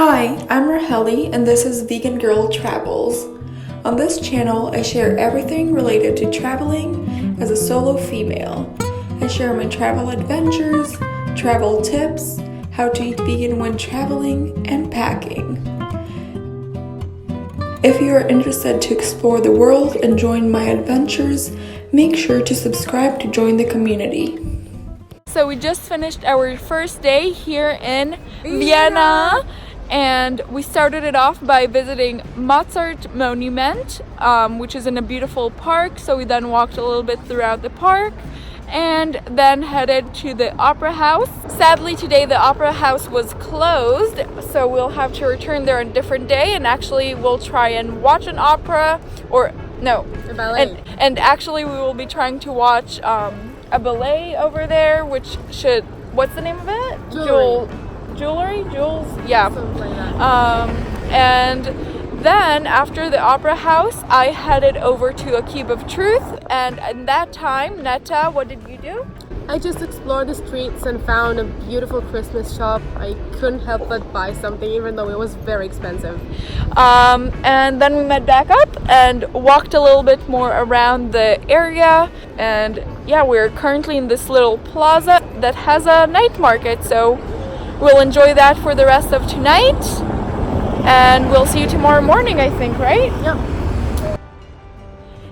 Hi, I'm Racheli and this is Vegan Girl Travels. On this channel, I share everything related to traveling as a solo female. I share my travel adventures, travel tips, how to eat vegan when traveling, and packing. If you are interested to explore the world and join my adventures, make sure to subscribe to join the community. So we just finished our first day here in Vienna, and we started it off by visiting Mozart Monument, which is in a beautiful park. So we then walked a little bit throughout the park and then headed to the Opera House. Sadly, today the Opera House was closed, so we'll have to return there on a different day, and actually we'll try and watch an opera, or no, a ballet. And actually we will be trying to watch a ballet over there, which should, what's the name of it? Jewelry? Jewels? Yeah. Something like that. And then after the Opera House, I headed over to a Cube of Truth, and in that time, Netta, what did you do? I just explored the streets and found a beautiful Christmas shop. I couldn't help but buy something, even though it was very expensive. And then we met back up and walked a little bit more around the area. And yeah, we're currently in this little plaza that has a night market. So we'll enjoy that for the rest of tonight. And we'll see you tomorrow morning, I think, right? Yep.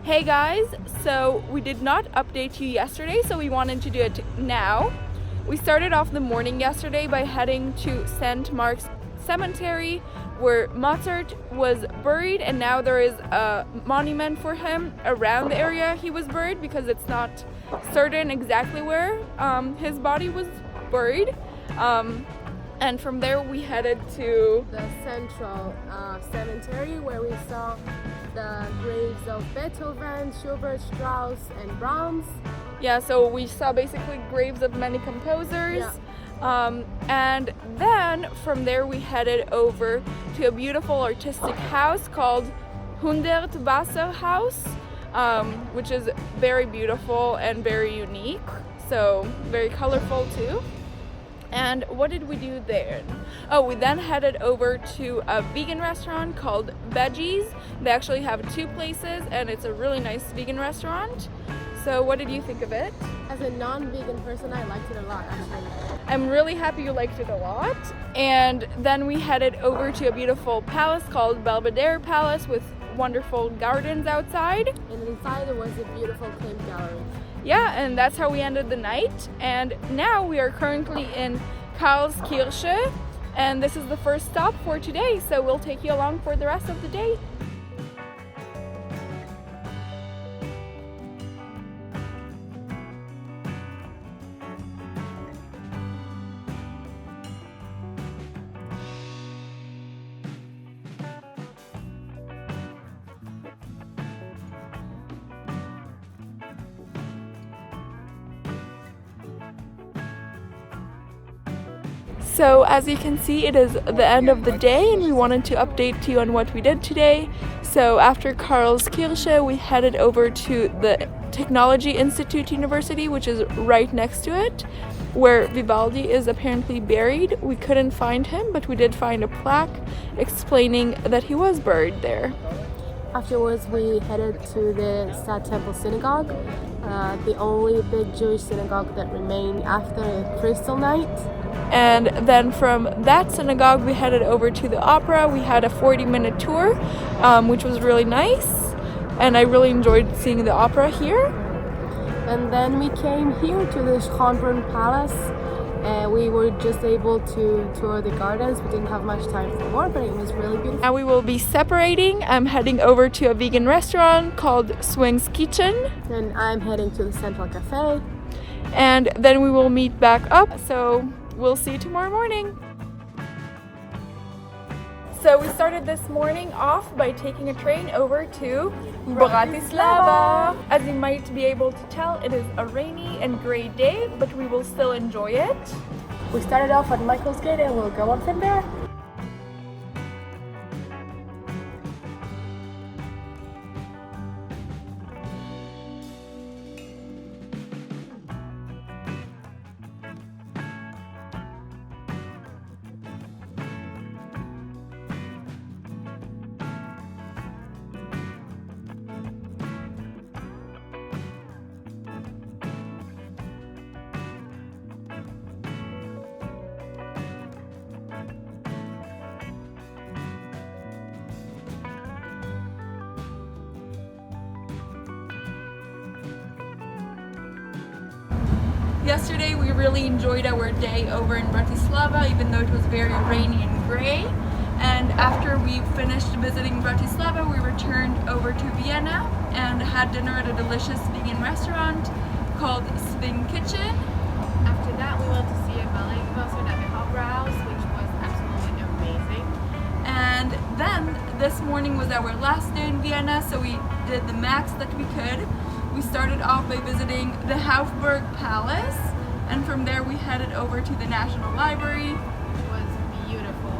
Hey guys, so we did not update you yesterday, so we wanted to do it now. We started off the morning yesterday by heading to St. Mark's Cemetery, where Mozart was buried, and now there is a monument for him around the area he was buried, because it's not certain exactly where his body was buried. And from there we headed to The central cemetery, where we saw the graves of Beethoven, Schubert, Strauss, and Brahms. Yeah, so we saw basically graves of many composers. Yeah. And then from there we headed over to a beautiful artistic house called 100 Wasser House, which is very beautiful and very unique, so very colorful too. And what did we do there? Oh, we then headed over to a vegan restaurant called Veggies. They actually have two places, and it's a really nice vegan restaurant. So what did you think of it? As a non-vegan person, I liked it a lot, actually. I'm really happy you liked it a lot. And then we headed over to a beautiful palace called Belvedere Palace with wonderful gardens outside. And inside there was a beautiful claim gallery. Yeah, and that's how we ended the night. And now we are currently in Karlskirche, and this is the first stop for today, so we'll take you along for the rest of the day. So as you can see, it is the end of the day, and we wanted to update you on what we did today. So after Karlskirche, we headed over to the Technology Institute University, which is right next to it, where Vivaldi is apparently buried. We couldn't find him, but we did find a plaque explaining that he was buried there. Afterwards, we headed to the Sad Temple Synagogue, the only big Jewish synagogue that remained after the Crystal Night. And then from that synagogue, we headed over to the opera. We had a 40-minute tour, which was really nice, and I really enjoyed seeing the opera here. And then we came here to the Belvedere Palace. We were just able to tour the gardens. We didn't have much time for more, but it was really beautiful. Now we will be separating. I'm heading over to a vegan restaurant called Swing's Kitchen. And I'm heading to the Central Cafe. And then we will meet back up. So we'll see you tomorrow morning. So we started this morning off by taking a train over to Bratislava. As you might be able to tell, it is a rainy and gray day, but we will still enjoy it. We started off at Michael's Gate and we'll go on from there. Yesterday we really enjoyed our day over in Bratislava, even though it was very rainy and gray. And after we finished visiting Bratislava, we returned over to Vienna and had dinner at a delicious vegan restaurant called Swing Kitchen. After that, we went to see a ballet concert at the Opera House, which was absolutely amazing. And then this morning was our last day in Vienna, so we did the max that we could. We started off by visiting the Belvedere Palace, and from there we headed over to the National Library. It was beautiful.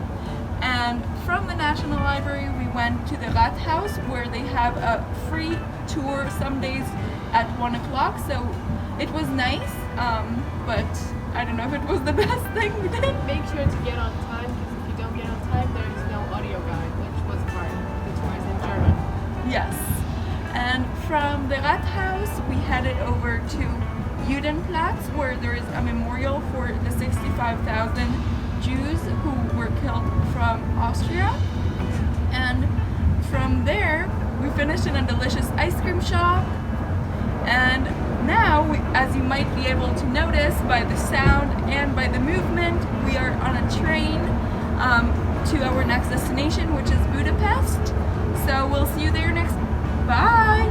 And from the National Library we went to the Rathaus, where they have a free tour some days at 1 o'clock, so it was nice, but I don't know if it was the best thing we did. Make sure to get on time, because if you don't get on time, there is no audio guide, which was hard. The tour is in German. Yes. And from the Rathaus we headed over to Judenplatz, where there is a memorial for the 65,000 Jews who were killed from Austria. And from there we finished in a delicious ice cream shop. And now, as you might be able to notice by the sound and by the movement, we are on a train to our next destination, which is Budapest. So we'll see you there next. Bye!